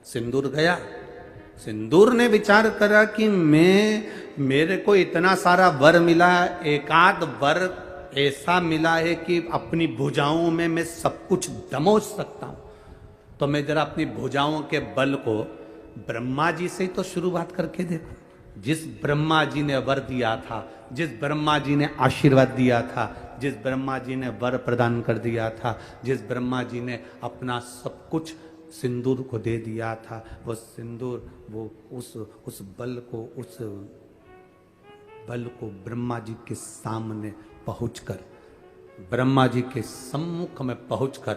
सिंदूर गया। सिंदूर ने विचार करा कि मेरे को इतना सारा वर मिला, एकाध वर ऐसा मिला है कि अपनी भुजाओं में मैं सब कुछ दमोच सकता हूं, तो मैं जरा अपनी भुजाओं के बल को ब्रह्मा जी से ही तो शुरुआत करके देखो। जिस ब्रह्मा जी ने वर दिया था, जिस ब्रह्मा जी ने आशीर्वाद दिया था, जिस ब्रह्मा जी ने वर प्रदान कर दिया था, जिस ब्रह्मा जी ने अपना सब कुछ सिंदूर को दे दिया था, वो सिंदूर, वो उस बल को ब्रह्मा जी के सामने पहुंचकर, ब्रह्मा जी के सम्मुख में पहुंचकर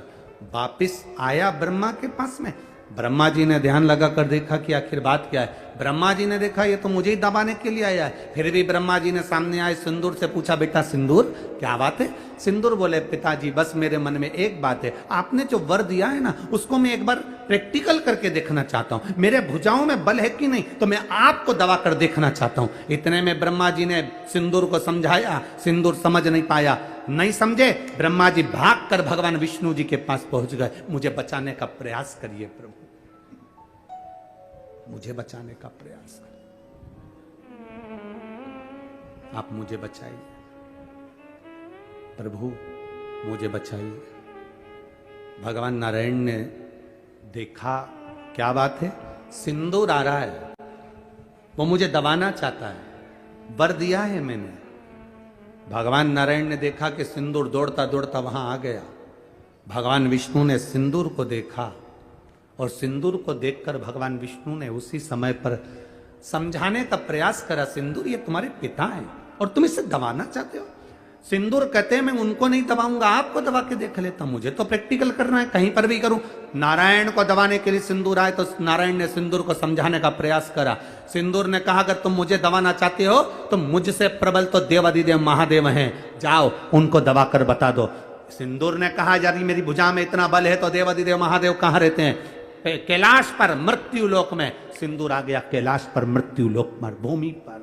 वापिस आया ब्रह्मा के पास में। ब्रह्मा जी ने ध्यान लगाकर देखा कि आखिर बात क्या है। ब्रह्मा जी ने देखा ये तो मुझे ही दबाने के लिए आया है। फिर भी ब्रह्मा जी ने सामने आए सिंदूर से पूछा, बेटा सिंदूर क्या बात है? सिंदूर बोले, पिताजी बस मेरे मन में एक बात है, आपने जो वर दिया है ना उसको मैं एक बार प्रैक्टिकल करके देखना चाहता हूं। मेरे भुजाओं में बल है कि नहीं, तो मैं आपको दबा कर देखना चाहता हूं। इतने में ब्रह्मा जी ने सिंदूर को समझाया, सिंदूर समझ नहीं पाया, नहीं समझे। ब्रह्मा जी भागकर भगवान विष्णु जी के पास पहुंच गए। मुझे बचाने का प्रयास करिए प्रभु, मुझे बचाने का प्रयास करिए, आप मुझे बचाइए प्रभु, मुझे बचाइए। भगवान नारायण ने देखा क्या बात है, सिंदूर आ रहा है, वो मुझे दबाना चाहता है, वर दिया है मैंने। भगवान नारायण ने देखा कि सिंदूर दौड़ता दौड़ता वहां आ गया। भगवान विष्णु ने सिंदूर को देखा और सिंदूर को देखकर भगवान विष्णु ने उसी समय पर समझाने का प्रयास करा, सिंदूर ये तुम्हारे पिता हैं और तुम इसे दबाना चाहते हो। सिंदूर कहते हैं मैं उनको नहीं दबाऊंगा, आपको दबा के देख लेता हूं, मुझे तो प्रैक्टिकल करना है, कहीं पर भी करूं। नारायण को दबाने के लिए सिंदूर आए तो नारायण ने सिंदूर को समझाने का प्रयास करा। सिंदूर ने कहा अगर तुम मुझे दबाना चाहते हो तो मुझसे प्रबल तो देवादिदेव महादेव हैं, जाओ उनको दबाकर बता दो। सिंदूर ने कहा यदि मेरी भुजा में इतना बल है तो देवादिदेव महादेव कहां रहते हैं? कैलाश पर, मृत्यु लोक में। सिंदूर आ गया कैलाश पर, मृत्यु लोक पर, भूमि पर।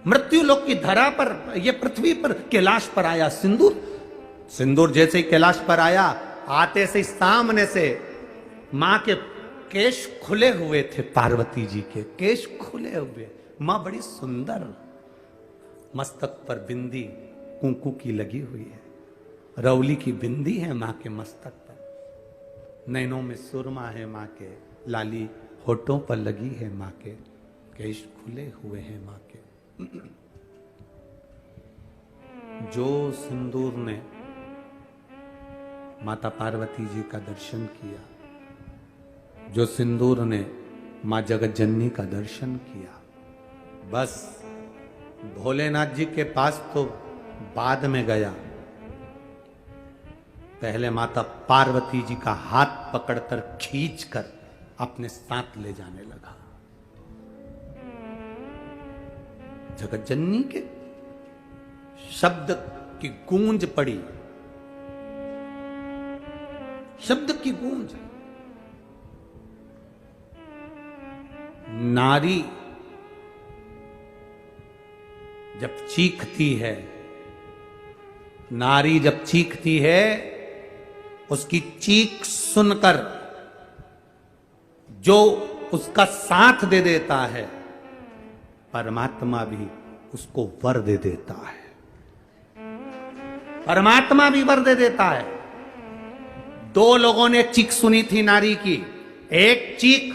मृत्यु लोक की धरा पर, ये पृथ्वी पर, कैलाश पर आया सिंदूर। सिंदूर जैसे ही कैलाश पर आया, आते से सामने से मां के केश खुले हुए थे, पार्वती जी के केश खुले हुए। मां बड़ी सुंदर, मस्तक पर बिंदी कुंकू की लगी हुई है, रौली की बिंदी है मां के मस्तक पर, नैनों में सुरमा है मां के, लाली होठों पर लगी है मां के, केश खुले हुए हैं मां के। जो सिंदूर ने माता पार्वती जी का दर्शन किया, जो सिंदूर ने मां जगतजननी का दर्शन किया, बस भोलेनाथ जी के पास तो बाद में गया, पहले माता पार्वती जी का हाथ पकड़कर खींचकर अपने साथ ले जाने लगा। जगतजननी के शब्द की गूंज पड़ी, शब्द की गूंज। नारी जब चीखती है, नारी जब चीखती है, उसकी चीख सुनकर जो उसका साथ दे देता है, परमात्मा भी उसको वर दे देता है, परमात्मा भी वर दे देता है। दो लोगों ने चीख सुनी थी नारी की। एक चीख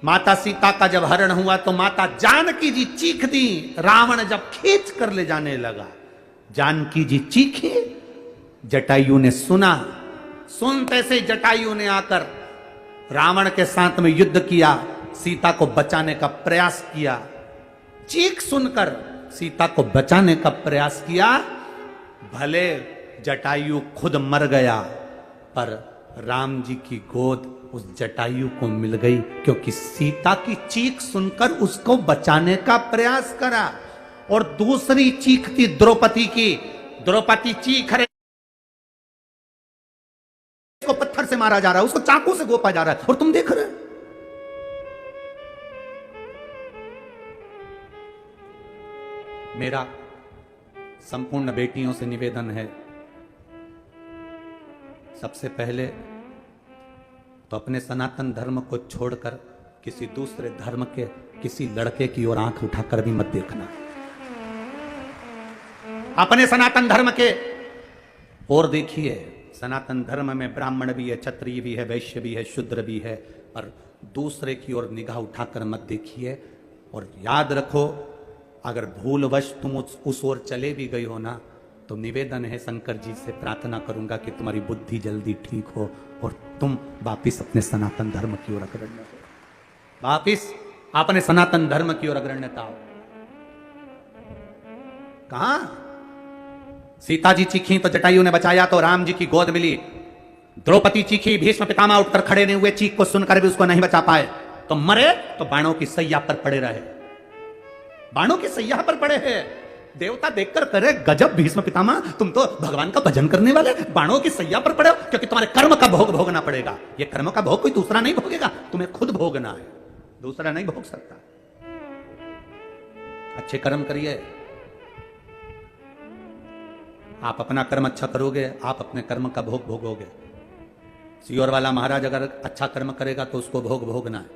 माता सीता का जब हरण हुआ तो माता जानकी जी चीख दी, रावण जब खींच कर ले जाने लगा, जानकी जी चीखी, जटायु ने सुना, सुनते से जटायु ने आकर रावण के साथ में युद्ध किया, सीता को बचाने का प्रयास किया। चीख सुनकर सीता को बचाने का प्रयास किया। भले जटायु खुद मर गया, पर राम जी की गोद उस जटायु को मिल गई, क्योंकि सीता की चीख सुनकर उसको बचाने का प्रयास करा। और दूसरी चीख थी द्रौपदी की। द्रौपदी चीख रहे, उसको पत्थर से मारा जा रहा है, उसको चाकू से गोपा जा रहा है, और तुम देख रहे हो। मेरा संपूर्ण बेटियों से निवेदन है, सबसे पहले तो अपने सनातन धर्म को छोड़कर किसी दूसरे धर्म के किसी लड़के की ओर आंख उठाकर भी मत देखना। अपने सनातन धर्म के और देखिए, सनातन धर्म में ब्राह्मण भी है, क्षत्रिय भी है, वैश्य भी है, शूद्र भी है, और दूसरे की ओर निगाह उठाकर मत देखिए। और याद रखो, अगर भूलवश तुम उस ओर चले भी गई हो ना, तो निवेदन है शंकर जी से प्रार्थना करूंगा कि तुम्हारी बुद्धि जल्दी ठीक हो और तुम वापिस अपने सनातन धर्म की ओर अग्रण्य हो, वापिस अपने सनातन धर्म की ओर अग्रण्यता हो। कहां सीता जी चीखी तो जटायु ने बचाया, तो राम जी की गोद मिली। द्रौपदी चीखी, भीष्म पितामह उठकर खड़े नहीं हुए, चीख को सुनकर भी उसको नहीं बचा पाए, तो मरे तो बाणों की सैया पर पड़े रहे, बाणों की सैया पर पड़े हैं। देवता देखकर करे गजब भीष्म पितामह, तुम तो भगवान का भजन करने वाले बाणों की सैया पर पड़े हो, क्योंकि तुम्हारे कर्म का भोग भोगना पड़ेगा। ये कर्म का भोग कोई दूसरा नहीं भोगेगा, तुम्हें खुद भोगना है, दूसरा नहीं भोग सकता। अच्छे कर्म करिए, आप अपना कर्म अच्छा करोगे, आप अपने कर्म का भोग भोगोगे। सियोर वाला महाराज अगर अच्छा कर्म करेगा तो उसको भोग भोगना है,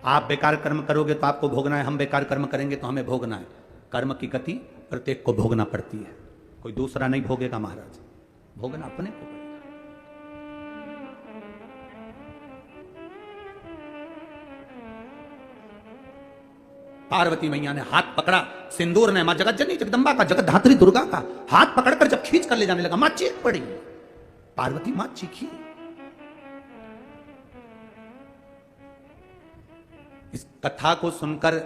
आप बेकार कर्म करोगे तो आपको भोगना है, हम बेकार कर्म करेंगे तो हमें भोगना है। कर्म की गति प्रत्येक को भोगना पड़ती है, कोई दूसरा नहीं भोगेगा महाराज, भोगना अपने को पड़ेगा। पार्वती मैया ने हाथ पकड़ा, सिंदूर ने मां जगतजननी जगदंबा का, जगत धात्री दुर्गा का हाथ पकड़कर जब खींच कर ले जाने लगा, मां चीख पड़ी, पार्वती मां चीखी। इस कथा को सुनकर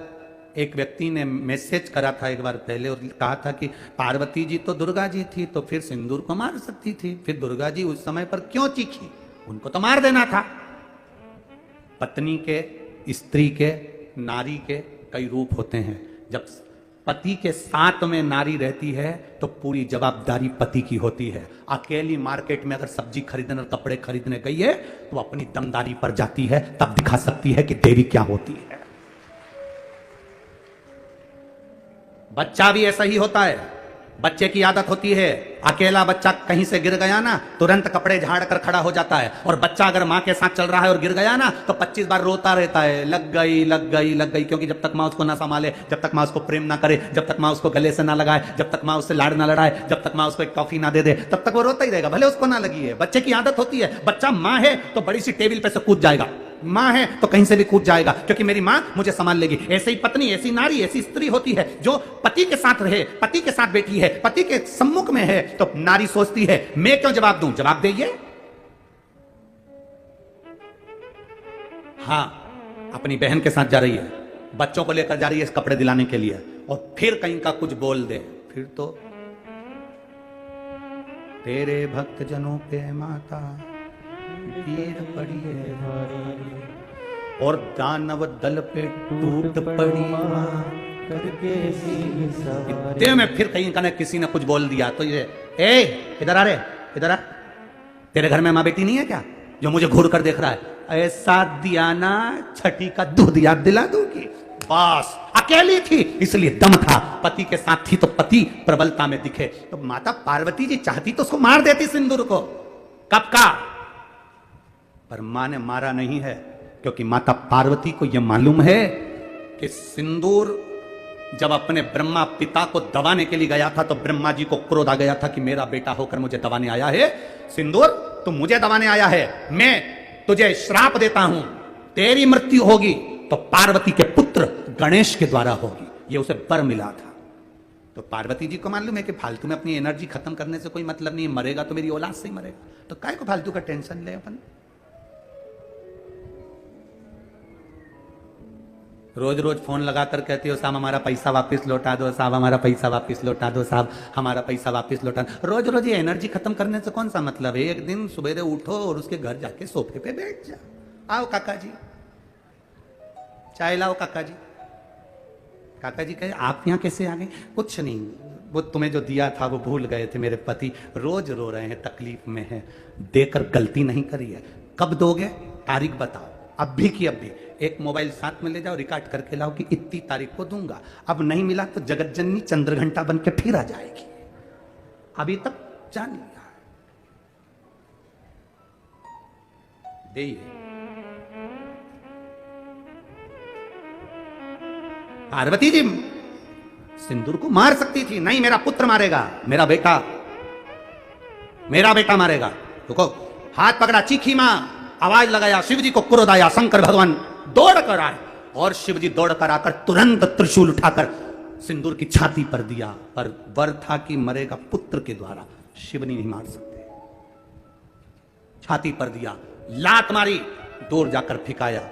एक व्यक्ति ने मैसेज करा था एक बार पहले और कहा था कि पार्वती जी तो दुर्गा जी थी, तो फिर सिंदूर को मार सकती थी, फिर दुर्गा जी उस समय पर क्यों चीखी, उनको तो मार देना था। पत्नी के, स्त्री के, नारी के कई रूप होते हैं। जब पति के साथ में नारी रहती है तो पूरी जवाबदारी पति की होती है। अकेली मार्केट में अगर सब्जी खरीदने और कपड़े खरीदने गई है तो अपनी दमदारी पर जाती है, तब दिखा सकती है कि देवी क्या होती है। बच्चा भी ऐसा ही होता है, बच्चे की आदत होती है, अकेला बच्चा कहीं से गिर गया ना तुरंत कपड़े झाड़ कर खड़ा हो जाता है, और बच्चा अगर मां के साथ चल रहा है और गिर गया ना तो 25 बार रोता रहता है, लग गई लग गई लग गई, क्योंकि जब तक मां उसको ना संभाले, जब तक मां उसको प्रेम ना करे, जब तक मां उसको गले से ना लगाए, जब तक मां उससे लाड़ ना लड़ाए, जब तक मां उसको एक टॉफी ना दे दे, तब तक वो रोता ही रहेगा, भले उसको ना लगी है। बच्चे की आदत होती है, बच्चा मां है तो बड़ी सी टेबल पे से कूद जाएगा, मां है तो कहीं से भी कूद जाएगा, क्योंकि मेरी मां मुझे संभाल लेगी। ऐसे ही पत्नी, ऐसी नारी, ऐसी स्त्री होती है जो पति के साथ रहे, पति के साथ बैठी है, पति के सम्मुख में है, तो नारी सोचती है मैं क्यों जवाब दूं, जवाब देइए। हां, अपनी बहन के साथ जा रही है, बच्चों को लेकर जा रही है कपड़े दिलाने के लिए, और फिर कहीं का कुछ बोल दे, फिर तो तेरे भक्त जनों पे माता पीर पड़ी है भारी, और दानव दल पे टूट पड़ी मां करके इतने में फिर कहीं का किसी ने कुछ बोल दिया तो ये इधर आ रे, इधर आ, तेरे घर में मां बेटी नहीं है क्या जो मुझे घूर कर देख रहा है, ऐसा दिया ना छठी का दूध याद दिला दूंगी। बस अकेली थी इसलिए दम था, पति के साथ थी तो पति प्रबलता में दिखे। तो माता पार्वती जी चाहती तो उसको मार देती सिंदूर को, कब का, पर मां ने मारा नहीं है, क्योंकि माता पार्वती को यह मालूम है कि सिंदूर जब अपने ब्रह्मा पिता को दबाने के लिए गया था तो ब्रह्मा जी को क्रोध आ गया था कि मेरा बेटा होकर मुझे दबाने आया है, सिंदूर तुम मुझे दबाने आया है, मैं तुझे श्राप देता हूं, तेरी मृत्यु होगी तो पार्वती के पुत्र गणेश के द्वारा होगी। ये उसे वर मिला था। तो पार्वती जी को मालूम है कि फालतू में अपनी एनर्जी खत्म करने से कोई मतलब नहीं है, मरेगा तो मेरी औलाद से ही मरेगा, तो काय को फालतू का टेंशन ले अपन। रोज रोज फोन लगाकर कहती हो साहब हमारा पैसा वापस लौटा दो, साहब हमारा पैसा वापस लौटा दो, साहब हमारा पैसा वापस लौटा दो। रोज रोज ये एनर्जी खत्म करने से कौन सा मतलब है। एक दिन सुबेरे उठो और उसके घर जाके सोफे पे बैठ जाओ, आओ काका जी चाय लाओ, काका जी। काका जी कहे आप यहाँ कैसे आ गए। कुछ नहीं, वो तुम्हें जो दिया था वो भूल गए थे, मेरे पति रोज रो रहे हैं, तकलीफ में है, देकर गलती नहीं करी है। कब दोगे, तारीख बताओ, अब भी की अब भी। एक मोबाइल साथ में ले जाओ, रिकॉर्ड करके लाओ कि इतनी तारीख को दूंगा। अब नहीं मिला तो जगतजननी चंद्रघंटा बन के फिर आ जाएगी। अभी तक जान लिया। दे पार्वती जी सिंदूर को मार सकती थी, नहीं मेरा पुत्र मारेगा, मेरा बेटा मारेगा। देखो हाथ पकड़ा, चीखी मां, आवाज लगाया, शिव जी को क्रोध आया, शंकर भगवान दौड़ कर आए और शिव जी दौड़ कर आकर तुरंत त्रिशूल उठाकर सिंदूर की छाती पर दिया, पर वर था कि मरेगा पुत्र के द्वारा, शिव नहीं मार सकते। छाती पर दिया, लात मारी, दूर जाकर फिकाया,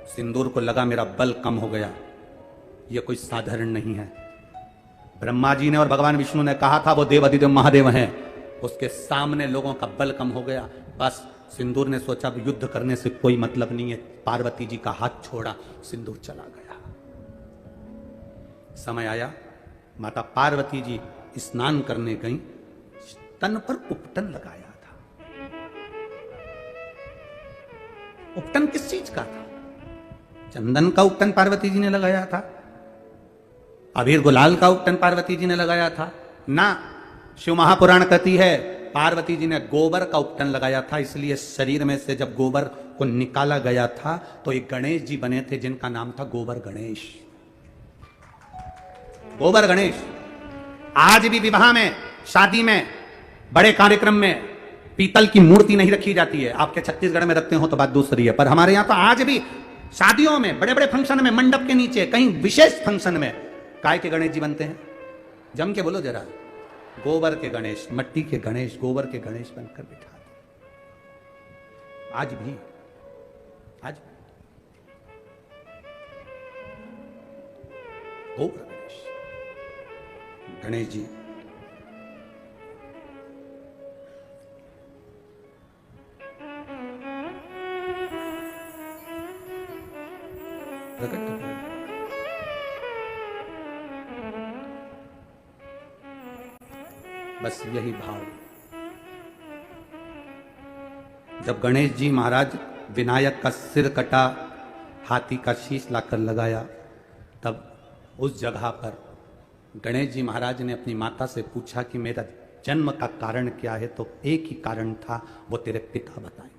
सिंदूर को लगा मेरा बल कम हो गया, यह कोई साधारण नहीं है। ब्रह्मा जी ने और भगवान विष्णु ने कहा था वो देवाधिदेव महादेव हैं, उसके सामने लोगों का बल कम हो गया। बस सिंदूर ने सोचा युद्ध करने से कोई मतलब नहीं है, पार्वती जी का हाथ छोड़ा, सिंदूर चला गया। समय आया, माता पार्वती जी स्नान करने गई, तन पर उपटन लगाया था। उपटन किस चीज का था? चंदन का उपटन पार्वती जी ने लगाया था, अबीर गुलाल का उपटन पार्वती जी ने लगाया था ना। शिव महापुराण कहती है पार्वती जी ने गोबर का उपटन लगाया था, इसलिए शरीर में से जब गोबर को निकाला गया था तो एक गणेश जी बने थे जिनका नाम था गोबर गणेश। गोबर गणेश आज भी विवाह में, शादी में, बड़े कार्यक्रम में पीतल की मूर्ति नहीं रखी जाती है। आपके छत्तीसगढ़ में रखते हो तो बात दूसरी है, पर हमारे यहां तो आज भी शादियों में, बड़े बड़े फंक्शन में, मंडप के नीचे, कहीं विशेष फंक्शन में काय के गणेश जी बनते हैं? जम के बोलो जरा, गोबर के गणेश, मट्टी के गणेश, गोबर के गणेश बनकर बिठा दो। आज भी गोबर गणेश जी प्रकट हुए। बस यही भाव। जब गणेश जी महाराज विनायक का सिर कटा, हाथी का शीश लाकर लगाया, तब उस जगह पर गणेश जी महाराज ने अपनी माता से पूछा कि मेरा जन्म का कारण क्या है? तो एक ही कारण था, वो तेरे पिता बताएंगे।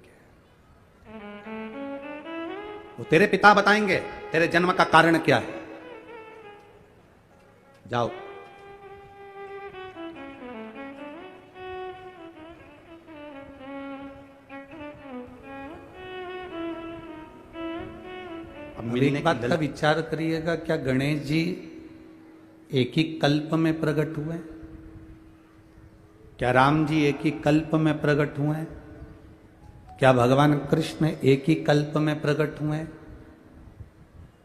वो तेरे पिता बताएंगे तेरे जन्म का कारण क्या है। जाओ। अब एक बात का विचार करिएगा, क्या गणेश जी एक ही कल्प में प्रकट हुए? क्या राम जी एक ही कल्प में प्रकट हुए? क्या भगवान कृष्ण एक ही कल्प में प्रकट हुए?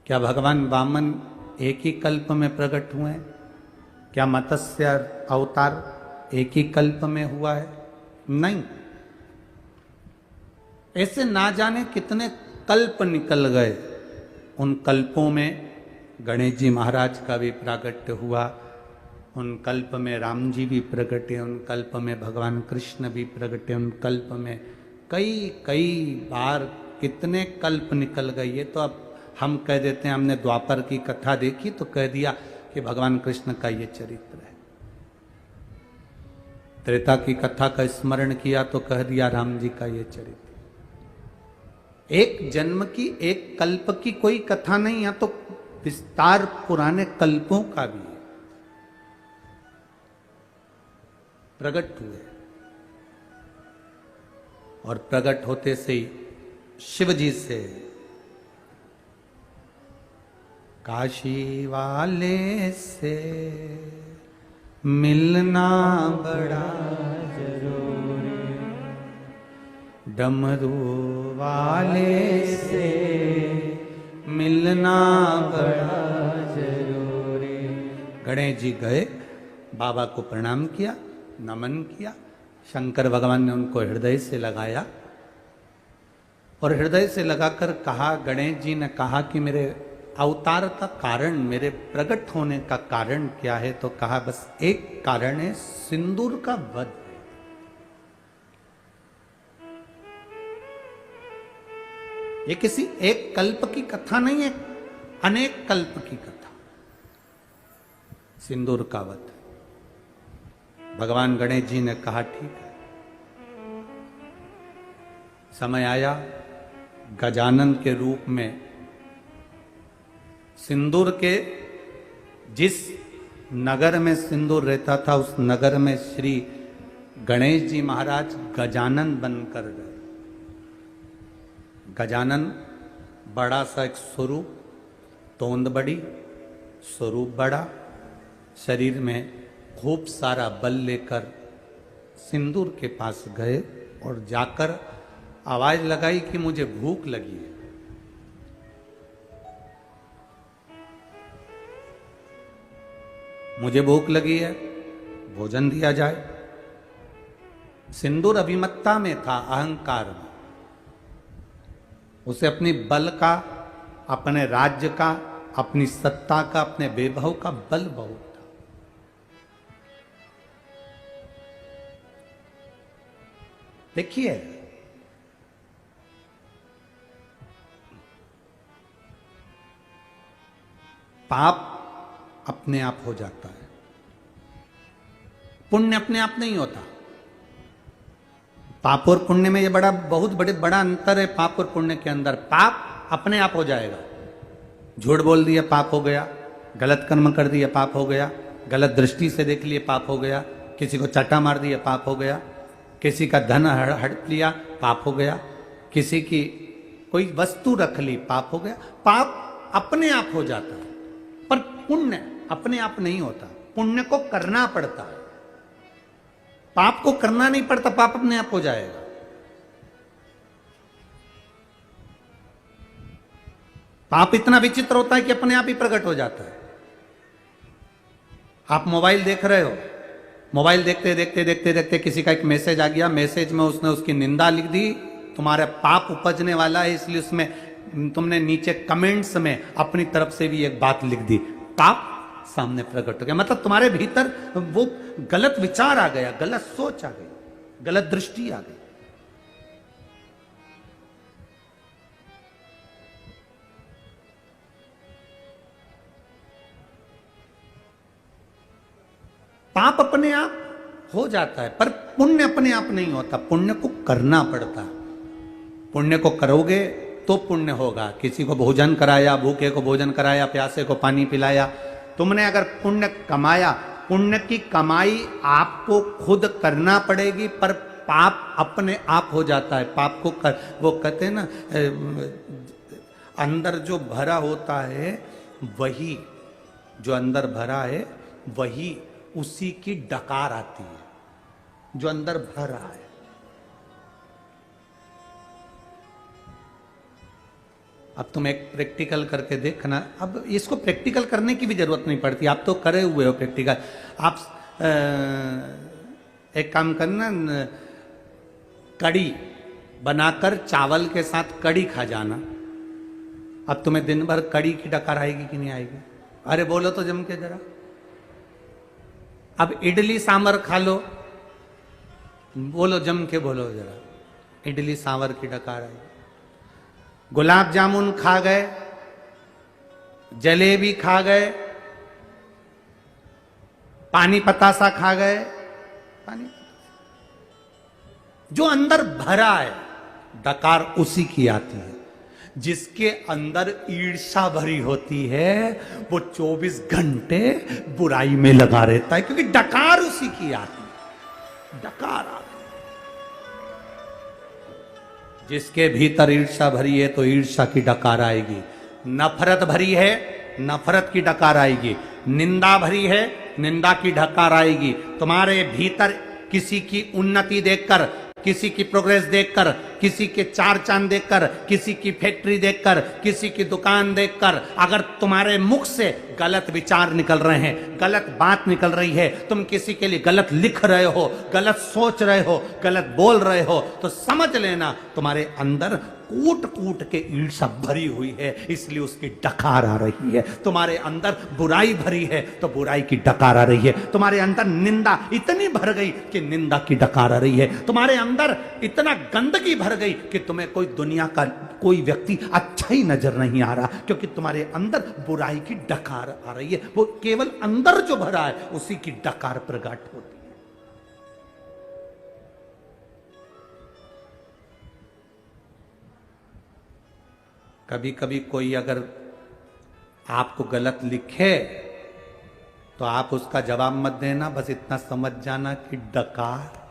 क्या भगवान वामन एक ही कल्प में प्रकट हुए? क्या मत्स्य अवतार एक ही कल्प में हुआ है? नहीं, ऐसे ना जाने कितने कल्प निकल गए। उन कल्पों में गणेश जी महाराज का भी प्रागट्य हुआ, उन कल्प में राम जी भी प्रगटे, उन कल्प में भगवान कृष्ण भी प्रगटे, उन कल्प में कई बार कितने कल्प निकल गए। ये तो अब हम कह देते हैं, हमने द्वापर की कथा देखी तो कह दिया कि भगवान कृष्ण का ये चरित्र है। त्रेता की कथा का स्मरण किया तो कह दिया राम जी का ये चरित्र। एक जन्म की, एक कल्प की कोई कथा नहीं, यहां तो विस्तार पुराने कल्पों का भी है। प्रकट हुए और प्रकट होते से ही शिव जी से काशी वाले से मिलना बड़ा जरूरी, डमरू वाले से मिलना बड़ा जरूरी। गणेश जी गए, बाबा को प्रणाम किया, नमन किया। शंकर भगवान ने उनको हृदय से लगाया और हृदय से लगाकर कहा, गणेश जी ने कहा कि मेरे अवतार का कारण, मेरे प्रकट होने का कारण क्या है? तो कहा बस एक कारण है, सिंदूर का वध। ये किसी एक कल्प की कथा नहीं है, अनेक कल्प की कथा। सिंदूर का वध। भगवान गणेश जी ने कहा ठीक है। समय आया, गजानन के रूप में सिंदूर के जिस नगर में सिंदूर रहता था उस नगर में श्री गणेश जी महाराज गजानन बनकर गए। गजानन बड़ा सा एक स्वरूप, तोंद बड़ी, स्वरूप बड़ा, शरीर में खूब सारा बल लेकर सिंदूर के पास गए और जाकर आवाज लगाई कि मुझे भूख लगी है। मुझे भूख लगी है, भोजन दिया जाए। सिंदूर अभिमत्ता में था, अहंकार में। उसे अपनी बल का, अपने राज्य का, अपनी सत्ता का, अपने वैभव का बल बहुत था। देखिए, पाप अपने आप हो जाता है, पुण्य अपने आप नहीं होता। पाप और पुण्य में ये बहुत बड़ा अंतर है। पाप और पुण्य के अंदर पाप अपने आप हो जाएगा। झूठ बोल दिया पाप हो गया, गलत कर्म कर दिया पाप हो गया, गलत दृष्टि से देख लिए पाप हो गया, किसी को चाटा मार दिया पाप हो गया, किसी का धन हड़प लिया पाप हो गया, किसी की कोई वस्तु रख ली पाप हो गया। पाप अपने आप हो जाता है, पर पुण्य अपने आप नहीं होता। पुण्य को करना पड़ता है, पाप को करना नहीं पड़ता। पाप अपने आप हो जाएगा। पाप इतना विचित्र होता है कि अपने आप ही प्रकट हो जाता है। आप मोबाइल देख रहे हो, मोबाइल देखते देखते देखते देखते किसी का एक मैसेज आ गया, मैसेज में उसने उसकी निंदा लिख दी, तुम्हारा पाप उपजने वाला है, इसलिए उसमें तुमने नीचे कमेंट्स में अपनी तरफ से भी एक बात लिख दी, पाप सामने प्रकट हो गया। मतलब तुम्हारे भीतर वो गलत विचार आ गया, गलत सोच आ गई, गलत दृष्टि आ गई। पाप अपने आप हो जाता है, पर पुण्य अपने आप नहीं होता। पुण्य को करना पड़ता है। पुण्य को करोगे तो पुण्य होगा। किसी को भोजन कराया, भूखे को भोजन कराया, प्यासे को पानी पिलाया, तुमने अगर पुण्य कमाया, पुण्य की कमाई आपको खुद करना पड़ेगी, पर पाप अपने आप हो जाता है। पाप को वो कहते हैं ना, अंदर जो भरा होता है वही, जो अंदर भरा है वही, उसी की डकार आती है, जो अंदर भर रहा है। अब तुम एक प्रैक्टिकल करके देखना। अब इसको प्रैक्टिकल करने की भी जरूरत नहीं पड़ती, आप तो करे हुए हो प्रैक्टिकल। आप एक काम करना, कड़ी बनाकर चावल के साथ कड़ी खा जाना। अब तुम्हें दिन भर कड़ी की डकार आएगी कि नहीं आएगी? अरे बोलो तो जम के जरा। अब इडली सांभर खा लो, बोलो जम के बोलो जरा, इडली सांभर की डकार आएगी। गुलाब जामुन खा गए, जलेबी खा गए, पानी पतासा खा गए, पानी जो अंदर भरा है डकार उसी की आती है। जिसके अंदर ईर्ष्या भरी होती है वो 24 घंटे बुराई में लगा रहता है, क्योंकि डकार उसी की आती है, डकार आती है। जिसके भीतर ईर्ष्या भरी है तो ईर्ष्या की डकार आएगी। नफरत भरी है, नफरत की डकार आएगी। निंदा भरी है, निंदा की डकार आएगी। तुम्हारे भीतर किसी की उन्नति देखकर, किसी की प्रोग्रेस देखकर, किसी के चार चांद देखकर, किसी की फैक्ट्री देखकर, किसी की दुकान देखकर, अगर तुम्हारे मुख से गलत विचार निकल रहे हैं, गलत बात निकल रही है, तुम किसी के लिए गलत लिख रहे हो, गलत सोच रहे हो, गलत बोल रहे हो, तो समझ लेना तुम्हारे अंदर कूट कूट के ईर्ष्या भरी हुई है, इसलिए उसकी डकार आ रही है। तुम्हारे अंदर बुराई भरी है तो बुराई की डकार आ रही है। तुम्हारे अंदर निंदा इतनी भर गई कि निंदा की डकार आ रही है। तुम्हारे अंदर इतना गंदगी भर गई कि तुम्हें कोई दुनिया का कोई व्यक्ति अच्छा ही नजर नहीं आ रहा, क्योंकि तुम्हारे अंदर बुराई की डकार आ रही है। वो केवल अंदर जो भरा है उसी की डकार प्रकट होती है। कभी कभी कोई अगर आपको गलत लिखे तो आप उसका जवाब मत देना, बस इतना समझ जाना कि डकार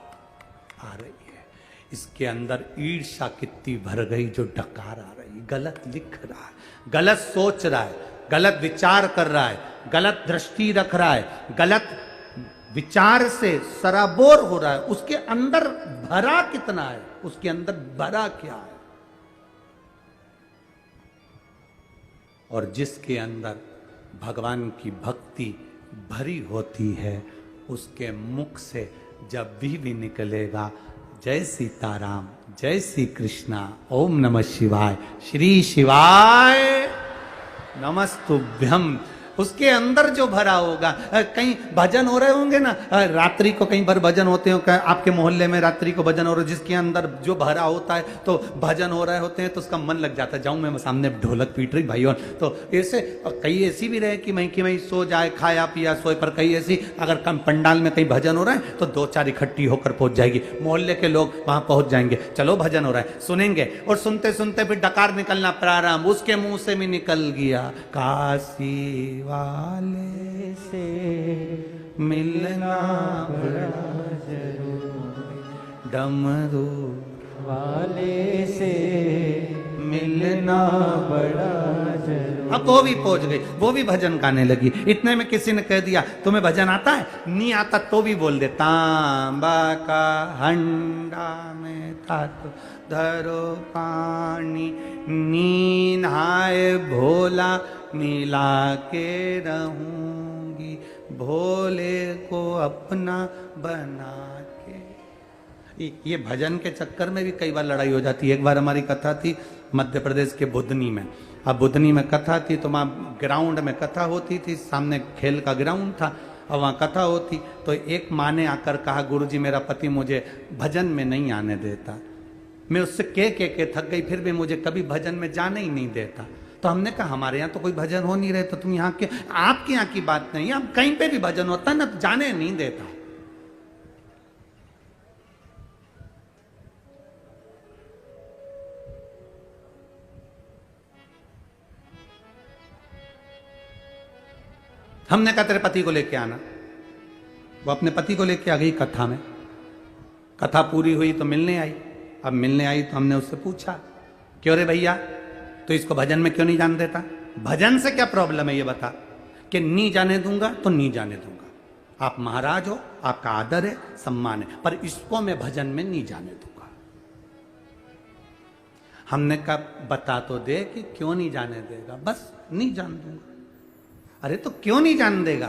आ रही है, इसके अंदर ईर्ष्या कितनी भर गई जो डकार आ रही है। गलत लिख रहा है, गलत सोच रहा है, गलत विचार कर रहा है, गलत दृष्टि रख रहा है, गलत विचार से सराबोर हो रहा है। उसके अंदर भरा कितना है, उसके अंदर भरा क्या है। और जिसके अंदर भगवान की भक्ति भरी होती है, उसके मुख से जब भी निकलेगा जय सीताराम, जय श्री कृष्णा, ओम नमः शिवाय, श्री शिवाय नमस्तुभ्यम, उसके अंदर जो भरा होगा। कहीं भजन हो रहे होंगे ना, रात्रि को कहीं पर भजन होते हो, आपके मोहल्ले में रात्रि को भजन हो रहा है, जिसके अंदर जो भरा होता है, तो भजन हो रहे होते हैं तो उसका मन लग जाता है, जाऊं मैं सामने ढोलक पीट रही भाई। और तो ऐसे कई ऐसी भी रहे कि मैं सो जाए, खाया पिया सोए, पर कई ऐसी अगर कम पंडाल में कहीं भजन हो रहा है तो दो चार इकट्ठी होकर पहुंच जाएगी, मोहल्ले के लोग वहां पहुंच जाएंगे, चलो भजन हो रहा है, सुनेंगे। और सुनते सुनते फिर डकार निकलना प्रारंभ, उसके मुंह से भी निकल गया, काशी वाले से मिलना बड़ा जरूरी, डमरू वाले से मिलना बड़ा जरूरी। अब वो भी पहुंच गई, वो भी भजन गाने लगी। इतने में किसी ने कह दिया, तुम्हें भजन आता है? नहीं आता तो भी बोल दे, तांबा का हंडा में था तो धरो पानी, नींद आए भोला मिला के रहूंगी, भोले को अपना बना के। ये भजन के चक्कर में भी कई बार लड़ाई हो जाती है। एक बार हमारी कथा थी मध्य प्रदेश के बुधनी में। अब बुधनी में कथा थी तो वहाँ ग्राउंड में कथा होती थी, सामने खेल का ग्राउंड था और वहाँ कथा होती। तो एक माँ ने आकर कहा, गुरुजी मेरा पति मुझे भजन में नहीं आने देता, मैं उससे के थक गई, फिर भी मुझे कभी भजन में जाने ही नहीं देता। तो हमने कहा हमारे यहाँ तो कोई भजन हो नहीं रहे, तो तुम यहाँ के, आपके यहाँ की बात नहीं है, अब कहीं पे भी भजन होता है ना तो जाने नहीं देता। हमने कहा तेरे पति को लेके आना, वो अपने पति को लेके आ गई कथा में। कथा पूरी हुई तो मिलने आई। अब मिलने आई तो हमने उससे पूछा, क्यों रे भैया तो इसको भजन में क्यों नहीं जाने देता? भजन से क्या प्रॉब्लम है ये बता। कि नहीं जाने दूंगा तो नहीं जाने दूंगा, आप महाराज हो, आपका आदर है, सम्मान है, पर इसको मैं भजन में नहीं जाने दूंगा। हमने कहा बता तो दे कि क्यों नहीं जाने देगा। बस नहीं जान दूंगा। अरे तो क्यों नहीं जान देगा?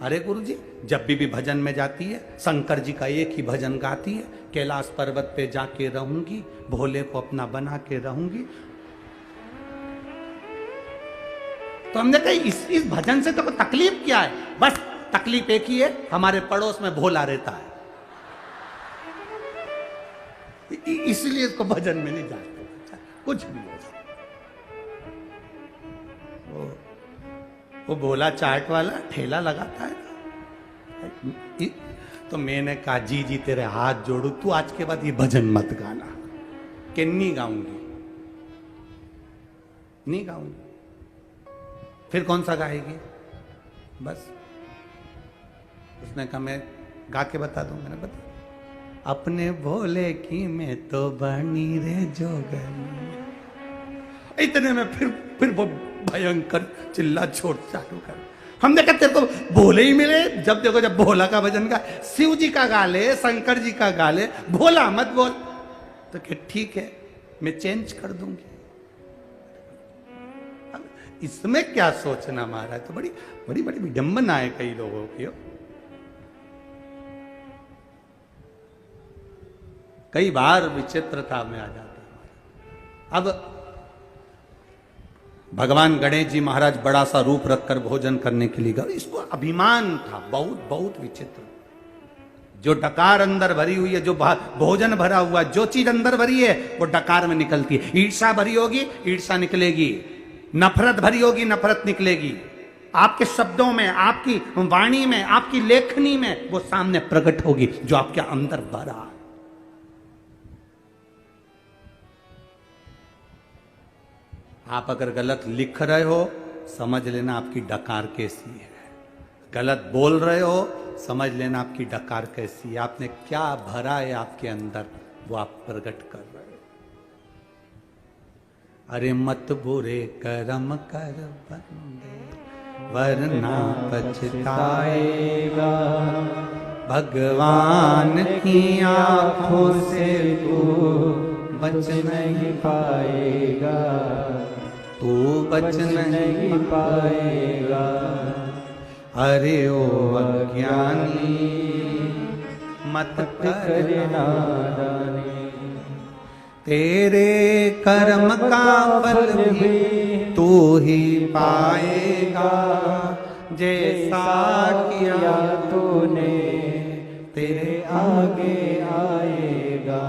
अरे गुरुजी जब भी भजन में जाती है, शंकर जी का एक ही भजन गाती है, कैलाश पर्वत पे जाके रहूंगी, भोले को अपना बना के रहूंगी। तो हमने कहा इस भजन से तो कोई तकलीफ क्या है? बस तकलीफ एक ही है, हमारे पड़ोस में भोला रहता है, इसलिए इसको भजन में नहीं जाते। कुछ भी हो, वो भोला चाट वाला ठेला लगाता है। तो मैंने कहा जी जी तेरे हाथ जोड़ू, तू आज के बाद ये भजन मत गाना। कि नहीं गाऊंगी, नहीं गाऊंगी। फिर कौन सा गाएगी? बस उसने कहा मैं गा के बता दूं। मैंने बता, अपने भोले की मैं तो बनी रे जोगनी। इतने में फिर वो भयंकर चिल्ला छोड़ चालू कर। हमने कहा तेरे को भोले ही मिले, जब देखो जब भोला का भजन गा, शिव जी का गा ले, शंकर जी का गा ले, भोला मत बोल। तो क्या ठीक है मैं चेंज कर दूंगी। इसमें क्या सोचना महाराज, तो बड़ी बड़ी बड़ी विडंबना है कई लोगों की। कई बार विचित्रता में आ जाता है। अब भगवान गणेश जी महाराज बड़ा सा रूप रखकर भोजन करने के लिए गए, इसको अभिमान था बहुत बहुत विचित्र। जो डकार अंदर भरी हुई है, जो भोजन भरा हुआ, जो चीज अंदर भरी है वो डकार में निकलती है। ईर्षा भरी होगी ईर्षा निकलेगी, नफरत भरी होगी नफरत निकलेगी। आपके शब्दों में, आपकी वाणी में, आपकी लेखनी में वो सामने प्रकट होगी जो आपके अंदर भरा। आप अगर गलत लिख रहे हो समझ लेना आपकी डकार कैसी है, गलत बोल रहे हो समझ लेना आपकी डकार कैसी है। आपने क्या भरा है आपके अंदर वो आप प्रकट कर रहे हो। अरे मत बुरे कर्म कर बंदे वरना पछताएगा, भगवान की आंखों से तू बच नहीं पाएगा, तू बच नहीं पाएगा। अरे ओ अज्ञानी मत कर नादानी, तेरे कर्म का फल भी तू ही पाएगा, जैसा किया तूने तेरे आगे आएगा।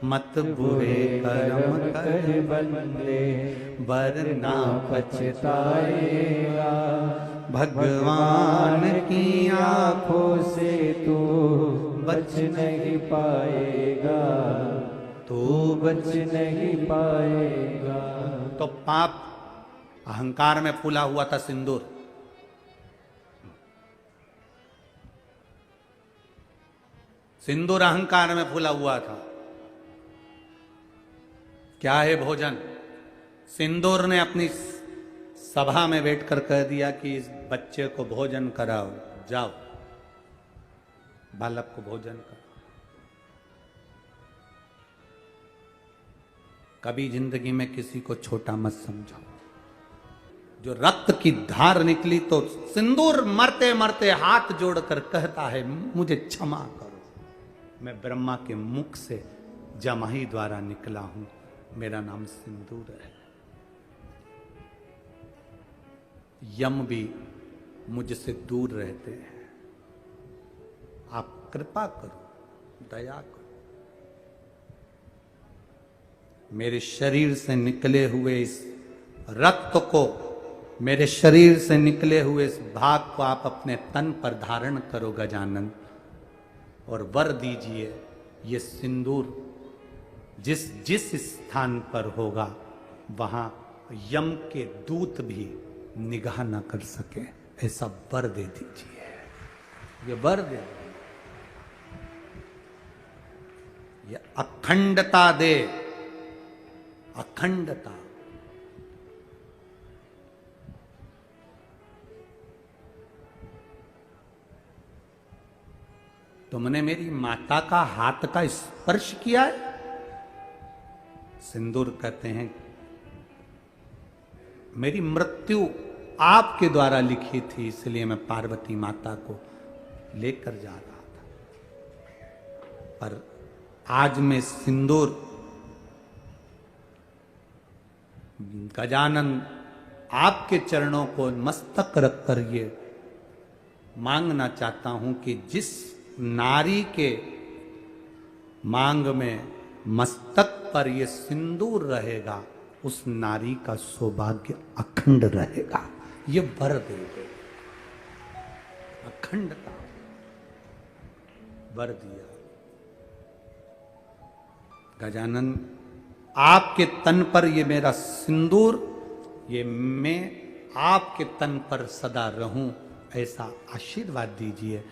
मत बुरे कर्म कर बंदे वरना पछताएगा, भगवान की आंखों से तू बच नहीं पाएगा, तू बच नहीं पाएगा। तो पाप अहंकार में फूला हुआ था सिंदूर, सिंदूर अहंकार में फूला हुआ था। क्या है भोजन? सिंदूर ने अपनी सभा में बैठकर कह दिया कि इस बच्चे को भोजन कराओ, जाओ बालक को भोजन कराओ। कभी जिंदगी में किसी को छोटा मत समझो। जो रक्त की धार निकली तो सिंदूर मरते मरते हाथ जोड़कर कहता है मुझे क्षमा करो, मैं ब्रह्मा के मुख से जमाही द्वारा निकला हूं, मेरा नाम सिंदूर है। यम भी मुझसे दूर रहते हैं, आप कृपा करो, दया करो। मेरे शरीर से निकले हुए इस रक्त को, मेरे शरीर से निकले हुए इस भाग को आप अपने तन पर धारण करो गजानन, और वर दीजिए ये सिंदूर जिस जिस स्थान पर होगा वहां यम के दूत भी निगाह न कर सके, ऐसा वर दे दीजिए। ये वर दे, ये अखंडता दे, अखंडता। तुमने मेरी माता का हाथ का स्पर्श किया है? सिंदूर कहते हैं मेरी मृत्यु आपके द्वारा लिखी थी, इसलिए मैं पार्वती माता को लेकर जा रहा था, पर आज मैं सिंदूर गजानन आपके चरणों को मस्तक रखकर ये मांगना चाहता हूं कि जिस नारी के मांग में मस्तक पर ये सिंदूर रहेगा उस नारी का सौभाग्य अखंड रहेगा। ये वर दे दो, अखंडता वर दिया। गजानन आपके तन पर ये मेरा सिंदूर, ये मैं आपके तन पर सदा रहूं, ऐसा आशीर्वाद दीजिए।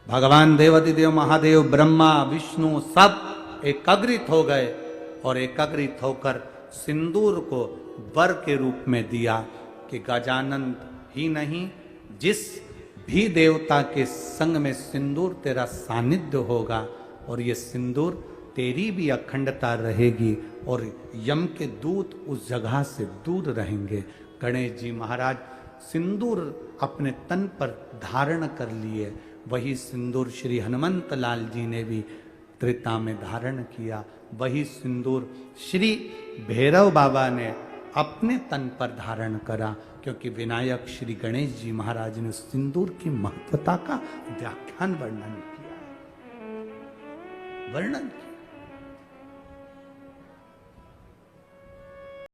भगवान देवाधिदेव महादेव ब्रह्मा विष्णु सब एकाग्रित हो गए और एकाग्रित होकर सिंदूर को वर के रूप में दिया कि गजानन ही नहीं, जिस भी देवता के संग में सिंदूर तेरा सानिध्य होगा और ये सिंदूर तेरी भी अखंडता रहेगी और यम के दूत उस जगह से दूर रहेंगे। गणेश जी महाराज सिंदूर अपने तन पर धारण कर लिए, वही सिंदूर श्री हनुमंत लाल जी ने भी त्रेता में धारण किया, वही सिंदूर श्री भैरव बाबा ने अपने तन पर धारण करा, क्योंकि विनायक श्री गणेश जी महाराज ने सिंदूर की महत्वता का व्याख्यान वर्णन किया।